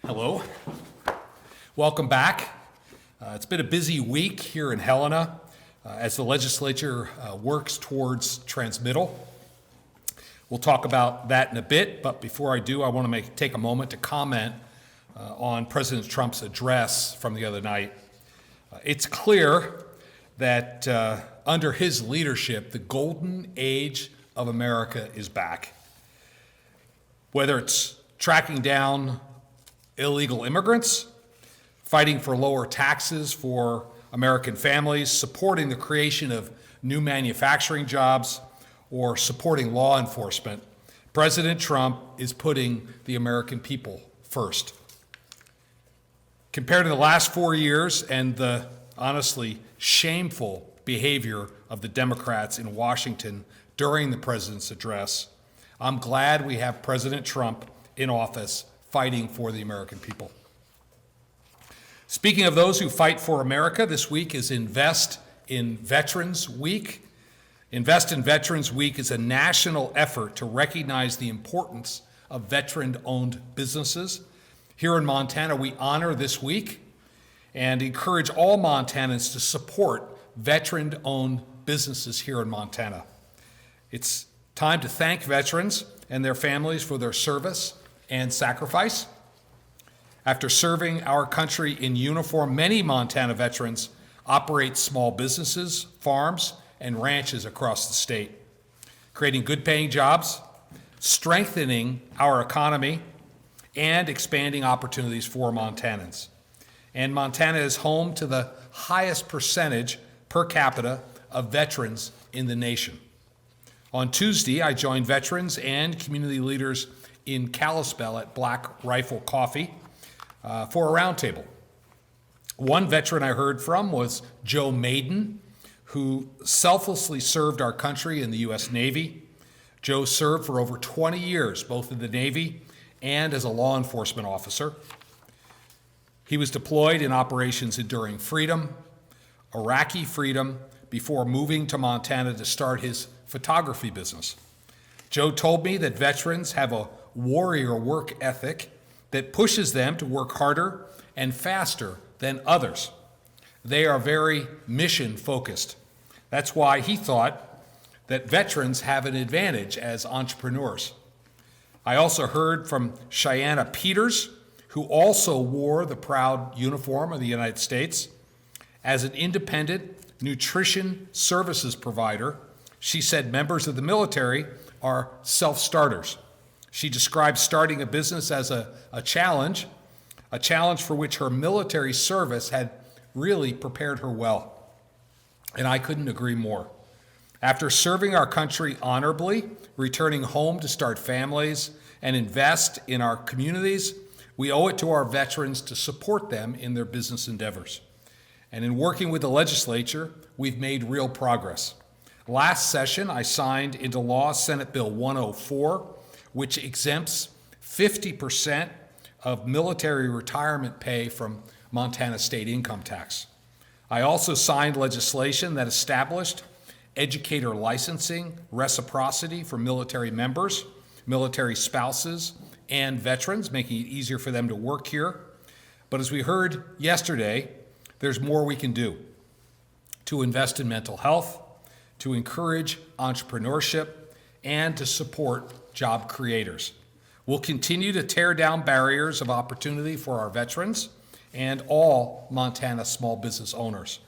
Hello. Welcome back. It's been a busy week here in Helena as the legislature works towards transmittal. We'll talk about that in a bit, but before I do, I want to take a moment to comment on President Trump's address from the other night. It's clear that under his leadership, the golden age of America is back. Whether it's tracking down illegal immigrants, fighting for lower taxes for American families, supporting the creation of new manufacturing jobs, or supporting law enforcement, President Trump is putting the American people first. Compared to the last 4 years and the honestly shameful behavior of the Democrats in Washington during the president's address, I'm glad we have President Trump in office fighting for the American people. Speaking of those who fight for America, this week is Invest in Veterans Week. Invest in Veterans Week is a national effort to recognize the importance of veteran-owned businesses. Here in Montana, we honor this week and encourage all Montanans to support veteran-owned businesses here in Montana. It's time to thank veterans and their families for their service and sacrifice. After serving our country in uniform, many Montana veterans operate small businesses, farms, and ranches across the state, creating good-paying jobs, strengthening our economy, and expanding opportunities for Montanans. And Montana is home to the highest percentage per capita of veterans in the nation. On Tuesday, I joined veterans and community leaders in Kalispell at Black Rifle Coffee for a roundtable. One veteran I heard from was Joe Maiden, who selflessly served our country in the U.S. Navy. Joe served for over 20 years, both in the Navy and as a law enforcement officer. He was deployed in Operations Enduring Freedom, Iraqi Freedom, before moving to Montana to start his photography business. Joe told me that veterans have a warrior work ethic that pushes them to work harder and faster than others. They are very mission-focused. That's why he thought that veterans have an advantage as entrepreneurs. I also heard from Cheyenne Peters, who also wore the proud uniform of the United States. As an independent nutrition services provider, she said members of the military are self-starters. She described starting a business as a challenge for which her military service had really prepared her well. And I couldn't agree more. After serving our country honorably, returning home to start families, and invest in our communities, we owe it to our veterans to support them in their business endeavors. And in working with the legislature, we've made real progress. Last session, I signed into law Senate Bill 104, which exempts 50% of military retirement pay from Montana state income tax. I also signed legislation that established educator licensing, reciprocity for military members, military spouses, and veterans, making it easier for them to work here. But as we heard yesterday, there's more we can do to invest in mental health, to encourage entrepreneurship, and to support job creators. We'll continue to tear down barriers of opportunity for our veterans and all Montana small business owners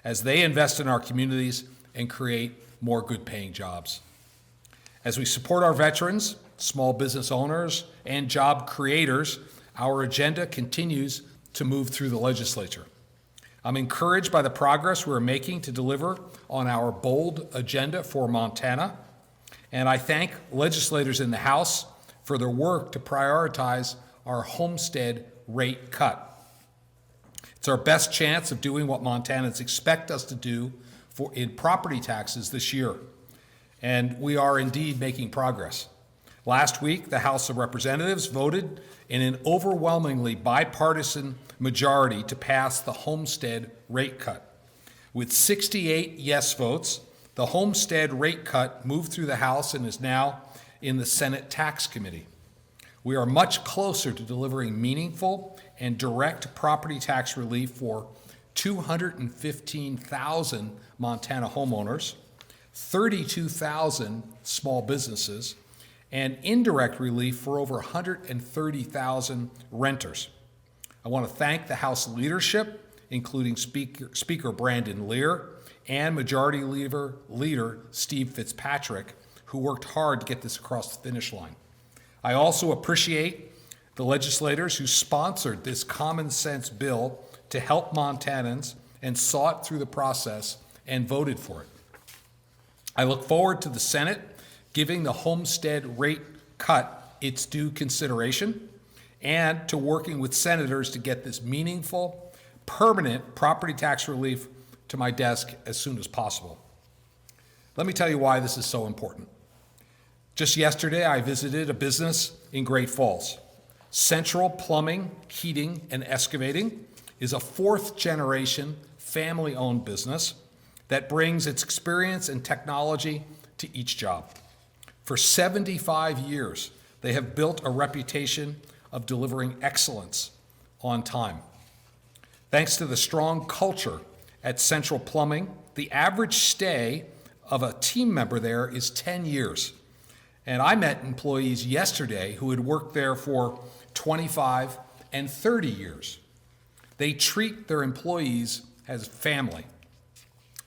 as they invest in our communities and create more good-paying jobs. As we support our veterans, small business owners, and job creators, our agenda continues to move through the legislature. I'm encouraged by the progress we're making to deliver on our bold agenda for Montana, and I thank legislators in the House for their work to prioritize our homestead rate cut. It's our best chance of doing what Montanans expect us to do in property taxes this year, and we are indeed making progress. Last week, the House of Representatives voted in an overwhelmingly bipartisan majority to pass the homestead rate cut. With 68 yes votes, the homestead rate cut moved through the House and is now in the Senate Tax Committee. We are much closer to delivering meaningful and direct property tax relief for 215,000 Montana homeowners, 32,000 small businesses, and indirect relief for over 130,000 renters. I want to thank the House leadership, including Speaker Brandon Lear and Majority Leader Steve Fitzpatrick, who worked hard to get this across the finish line. I also appreciate the legislators who sponsored this common sense bill to help Montanans and saw it through the process and voted for it. I look forward to the Senate giving the homestead rate cut its due consideration and to working with senators to get this meaningful, permanent property tax relief to my desk as soon as possible. Let me tell you why this is so important. Just yesterday, I visited a business in Great Falls. Central Plumbing, Heating, and Excavating is a fourth-generation, family-owned business that brings its experience and technology to each job. For 75 years, they have built a reputation of delivering excellence on time. Thanks to the strong culture at Central Plumbing, the average stay of a team member there is 10 years. And I met employees yesterday who had worked there for 25 and 30 years. They treat their employees as family.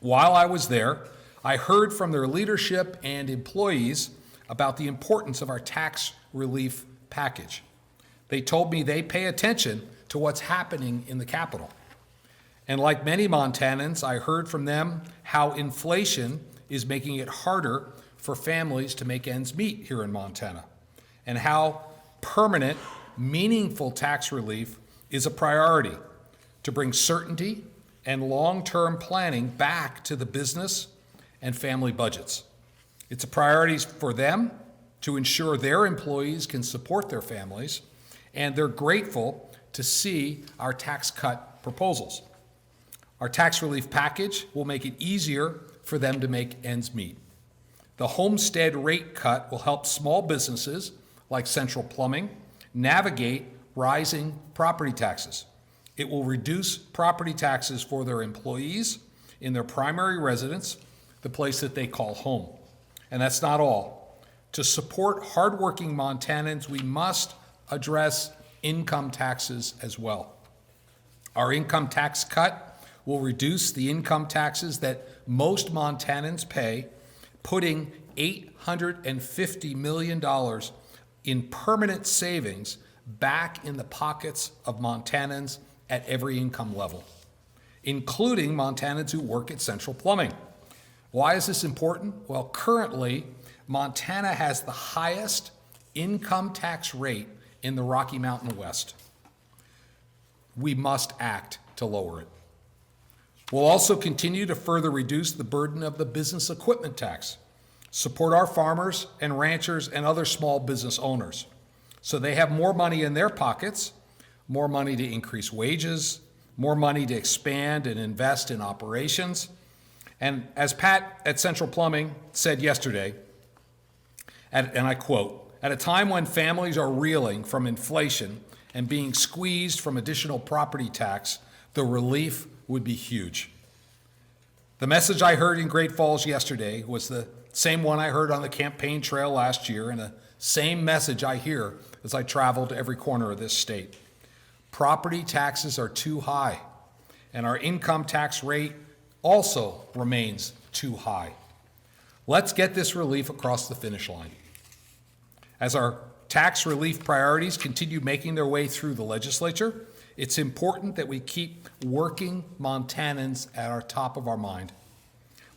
While I was there, I heard from their leadership and employees about the importance of our tax relief package. They told me they pay attention to what's happening in the Capitol. And like many Montanans, I heard from them how inflation is making it harder for families to make ends meet here in Montana, and how permanent, meaningful tax relief is a priority to bring certainty and long-term planning back to the business and family budgets. It's a priority for them to ensure their employees can support their families, and they're grateful to see our tax cut proposals. Our tax relief package will make it easier for them to make ends meet. The homestead rate cut will help small businesses like Central Plumbing navigate rising property taxes. It will reduce property taxes for their employees in their primary residence, the place that they call home. And that's not all. To support hardworking Montanans, we must address income taxes as well. Our income tax cut will reduce the income taxes that most Montanans pay, putting $850 million in permanent savings back in the pockets of Montanans at every income level, including Montanans who work at Central Plumbing. Why is this important? Well, currently, Montana has the highest income tax rate in the Rocky Mountain West. We must act to lower it. We'll also continue to further reduce the burden of the business equipment tax, support our farmers and ranchers and other small business owners so they have more money in their pockets, more money to increase wages, more money to expand and invest in operations. And as Pat at Central Plumbing said yesterday, and I quote, "At a time when families are reeling from inflation and being squeezed from additional property tax, the relief would be huge." The message I heard in Great Falls yesterday was the same one I heard on the campaign trail last year, and the same message I hear as I travel to every corner of this state. Property taxes are too high, and our income tax rate also remains too high. Let's get this relief across the finish line. As our tax relief priorities continue making their way through the legislature, it's important that we keep working Montanans at our top of our mind.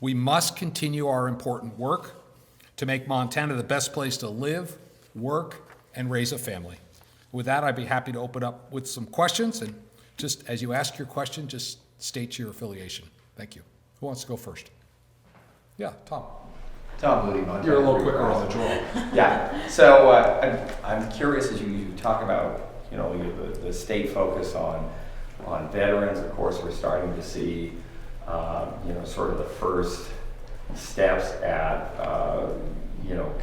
We must continue our important work to make Montana the best place to live, work, and raise a family. With that, I'd be happy to open up with some questions, and just as you ask your question, just state your affiliation. Thank you. Who wants to go first? Yeah, Tom. Tom Moody, Montana. You're a little quicker on the draw. Yeah. So I'm curious as you talk about the state focus on veterans. Of course, we're starting to see sort of the first steps at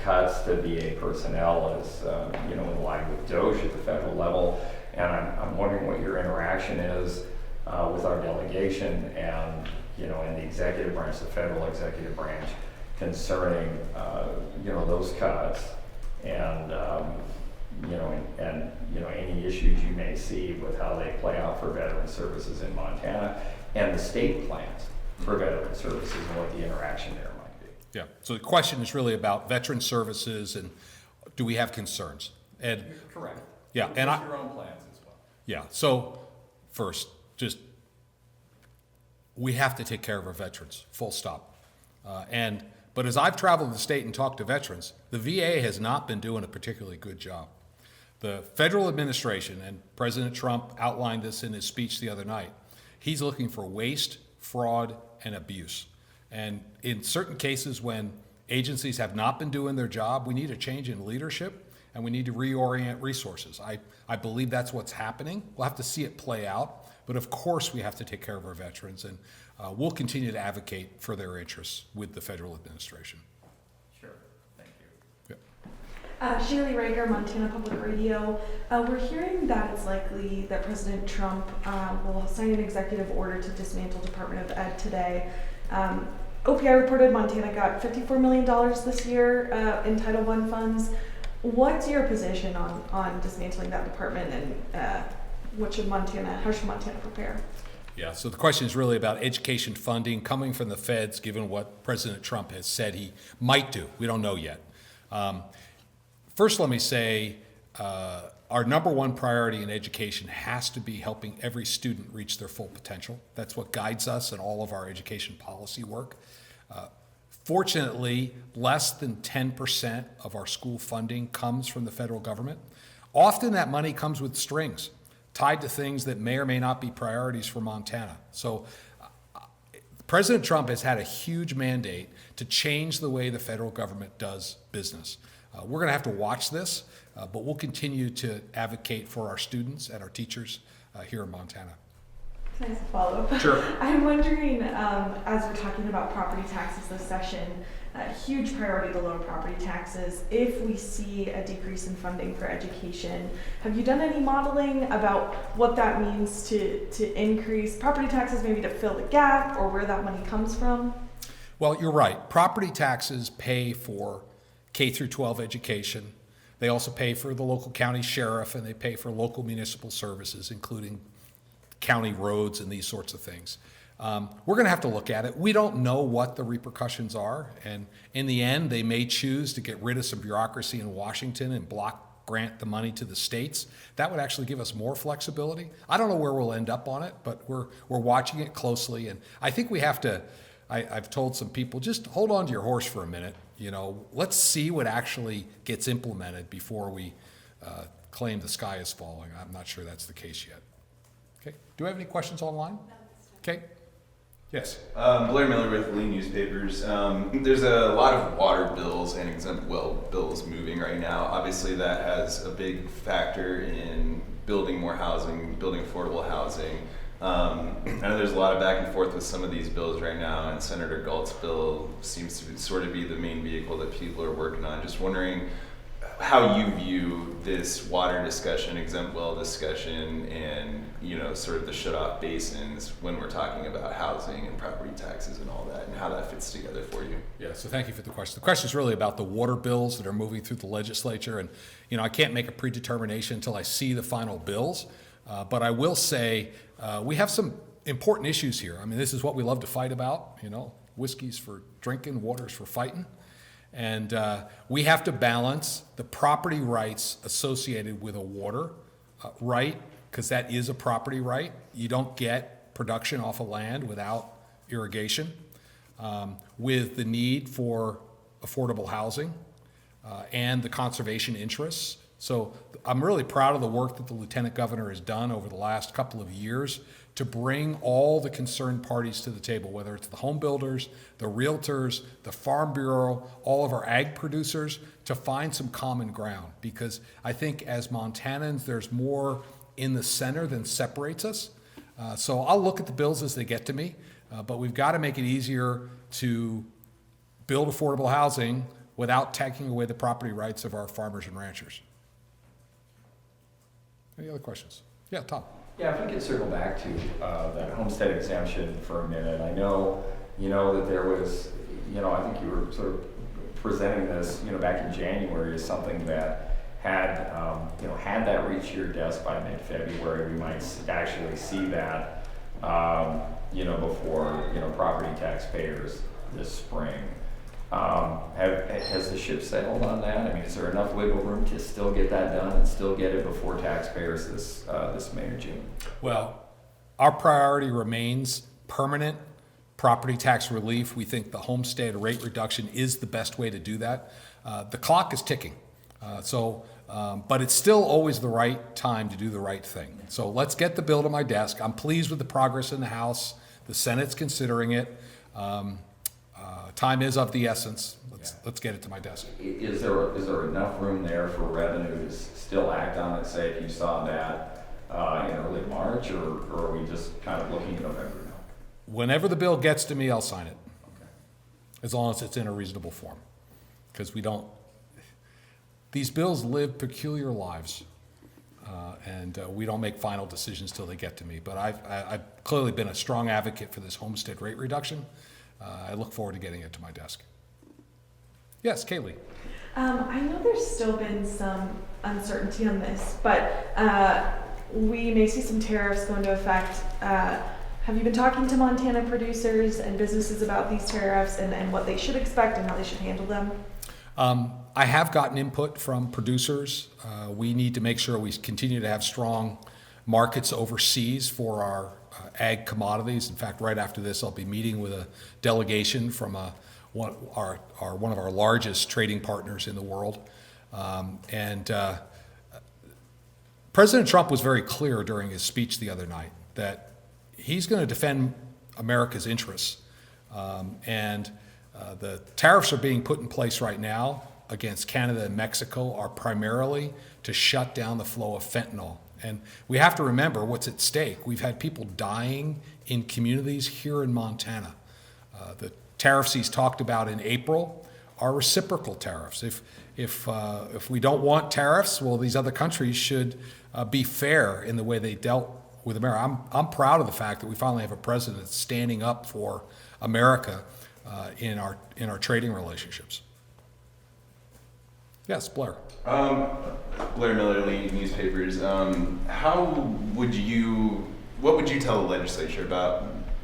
cuts to VA personnel is, in line with DOJ at the federal level. And I'm wondering what your interaction is with our delegation and, and the executive branch, the federal executive branch, concerning, those cuts and, any issues you may see with how they play out for veteran services in Montana and the state plans for veteran services and what the interaction there might be. Yeah, so the question is really about veteran services and do we have concerns? And Correct. yeah, With and your own plans as well. yeah, so first, we have to take care of our veterans, full stop. But as I've traveled the state and talked to veterans, the VA has not been doing a particularly good job. The federal administration, and President Trump outlined this in his speech the other night, he's looking for waste, fraud, and abuse. And in certain cases when agencies have not been doing their job, we need a change in leadership and we need to reorient resources. I believe that's what's happening. We'll have to see it play out, but of course we have to take care of our veterans, and we'll continue to advocate for their interests with the federal administration. Sure, thank you. Shaylee Rager, Montana Public Radio. We're hearing that it's likely that President Trump will sign an executive order to dismantle Department of Ed today. OPI reported Montana got $54 million this year in Title I funds. What's your position on dismantling that department, and how should Montana prepare? Yeah, so the question is really about education funding coming from the feds, given what President Trump has said he might do. We don't know yet. First, let me say our number one priority in education has to be helping every student reach their full potential. That's what guides us in all of our education policy work. Fortunately, less than 10% of our school funding comes from the federal government. Often that money comes with strings tied to things that may or may not be priorities for Montana. So President Trump has had a huge mandate to change the way the federal government does business. We're going to have to watch this, but we'll continue to advocate for our students and our teachers here in Montana. Can I ask a follow-up? Sure. I'm wondering, as we're talking about property taxes this session, a huge priority to lower property taxes. If we see a decrease in funding for education, have you done any modeling about what that means to increase property taxes, maybe to fill the gap, or where that money comes from? Well, you're right. Property taxes pay for K through 12 education. They also pay for the local county sheriff, and they pay for local municipal services, including county roads and these sorts of things. We're going to have to look at it. We don't know what the repercussions are, and in the end, they may choose to get rid of some bureaucracy in Washington and block grant the money to the states. That would actually give us more flexibility. I don't know where we'll end up on it, but we're watching it closely, and I think we have to. I've told some people, just hold on to your horse for a minute. Let's see what actually gets implemented before we claim the sky is falling. I'm not sure that's the case yet. Okay. Do we have any questions online? Okay. Yes. Blair Miller with Lee Newspapers. There's a lot of water bills and exempt well bills moving right now. Obviously, that has a big factor in building more housing, building affordable housing. I know there's a lot of back and forth with some of these bills right now, and Senator Galt's bill seems to sort of be the main vehicle that people are working on. Just wondering how you view this water discussion, exempt well discussion, and sort of the shut-off basins when we're talking about housing and property taxes and all that, and how that fits together for you. Yeah, so thank you for the question. The question is really about the water bills that are moving through the legislature, and I can't make a predetermination until I see the final bills, but I will say we have some important issues here. I mean, this is what we love to fight about, whiskey's for drinking, water's for fighting. And we have to balance the property rights associated with a water right, because that is a property right. You don't get production off of land without irrigation, with the need for affordable housing and the conservation interests. So I'm really proud of the work that the Lieutenant Governor has done over the last couple of years to bring all the concerned parties to the table, whether it's the home builders, the realtors, the Farm Bureau, all of our ag producers, to find some common ground. Because I think as Montanans, there's more in the center than separates us. So I'll look at the bills as they get to me, but we've got to make it easier to build affordable housing without taking away the property rights of our farmers and ranchers. Any other questions? Yeah, Tom. Yeah, if we could circle back to that homestead exemption for a minute. I know, that there was, I think you were sort of presenting this, back in January as something that had, had that reach your desk by mid-February, we might actually see that, before, property taxpayers this spring. Has the ship sailed on that? I mean, is there enough wiggle room to still get that done and still get it before taxpayers this May or June? Well, our priority remains permanent property tax relief. We think the homestead rate reduction is the best way to do that. The clock is ticking. But it's still always the right time to do the right thing. So let's get the bill to my desk. I'm pleased with the progress in the House. The Senate's considering it. Time is of the essence. Let's get it to my desk. Is there enough room there for revenue to still act on it, say if you saw that in early March, or are we just kind of looking at November now? Whenever the bill gets to me, I'll sign it, Okay. as long as it's in a reasonable form. Because these bills live peculiar lives, and we don't make final decisions till they get to me. But I've clearly been a strong advocate for this homestead rate reduction. I look forward to getting it to my desk. Yes, Kaylee. I know there's still been some uncertainty on this, but we may see some tariffs go into effect. Have you been talking to Montana producers and businesses about these tariffs and what they should expect and how they should handle them? I have gotten input from producers. We need to make sure we continue to have strong markets overseas for our ag commodities. In fact, right after this, I'll be meeting with a delegation from one of our largest trading partners in the world. President Trump was very clear during his speech the other night that he's going to defend America's interests. The tariffs are being put in place right now against Canada and Mexico are primarily to shut down the flow of fentanyl. And we have to remember what's at stake. We've had people dying in communities here in Montana. The tariffs he's talked about in April are reciprocal tariffs. If we don't want tariffs, well, these other countries should be fair in the way they dealt with America. I'm proud of the fact that we finally have a president standing up for America in our trading relationships. Yes, Blair. Blair Miller, Lead Newspapers. What would you tell the legislature about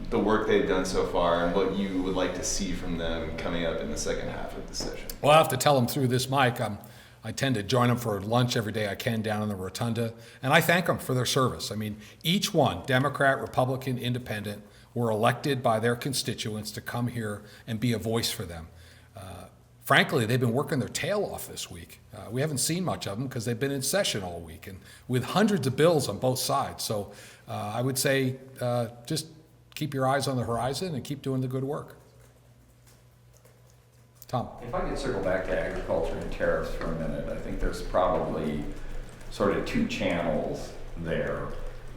the work they've done so far and what you would like to see from them coming up in the second half of the session? Well, I have to tell them through this mic. I tend to join them for lunch every day I can down in the rotunda, and I thank them for their service. I mean, each one, Democrat, Republican, Independent, were elected by their constituents to come here and be a voice for them. Frankly, they've been working their tail off this week. We haven't seen much of them because they've been in session all week and with hundreds of bills on both sides. So I would say just keep your eyes on the horizon and keep doing the good work. Tom. If I could circle back to agriculture and tariffs for a minute, I think there's probably sort of two channels there.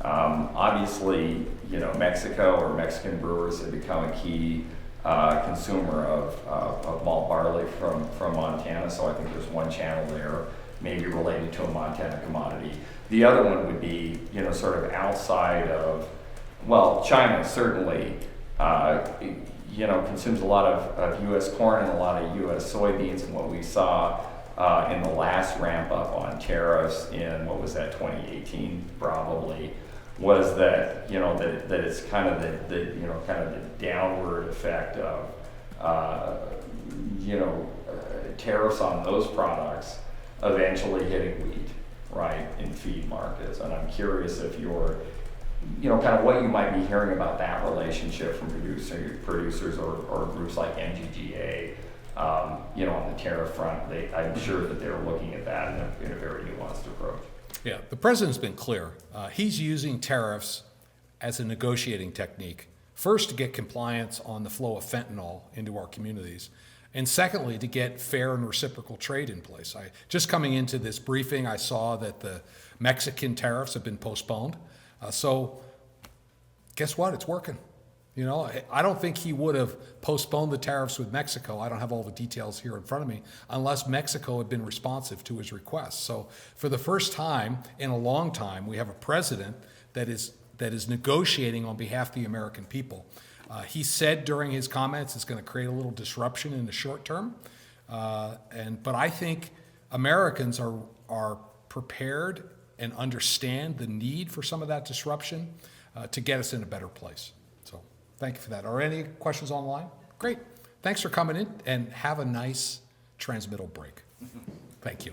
Obviously, Mexico or Mexican brewers have become a key consumer of malt barley from Montana, so I think there's one channel there, maybe related to a Montana commodity. The other one would be, sort of outside of, well, China certainly, consumes a lot of U.S. corn and a lot of U.S. soybeans, and what we saw in the last ramp up on tariffs in, 2018 probably, was that that it's kind of the downward effect of tariffs on those products eventually hitting wheat, right, in feed markets. And I'm curious if you're kind of what you might be hearing about that relationship from producers or groups like NGGA, on the tariff front. I'm sure that they're looking at that in a very nuanced approach. Yeah, the president's been clear. He's using tariffs as a negotiating technique. First, to get compliance on the flow of fentanyl into our communities. And secondly, to get fair and reciprocal trade in place. Just coming into this briefing, I saw that the Mexican tariffs have been postponed. So guess what? It's working. You know, I don't think he would have postponed the tariffs with Mexico. I don't have all the details here in front of me, unless Mexico had been responsive to his request. So for the first time in a long time, we have a president that is negotiating on behalf of the American people. He said during his comments it's going to create a little disruption in the short term, but I think Americans are prepared and understand the need for some of that disruption to get us in a better place. So thank you for that. Are any questions online? Great. Thanks for coming in, and have a nice transmittal break. Thank you.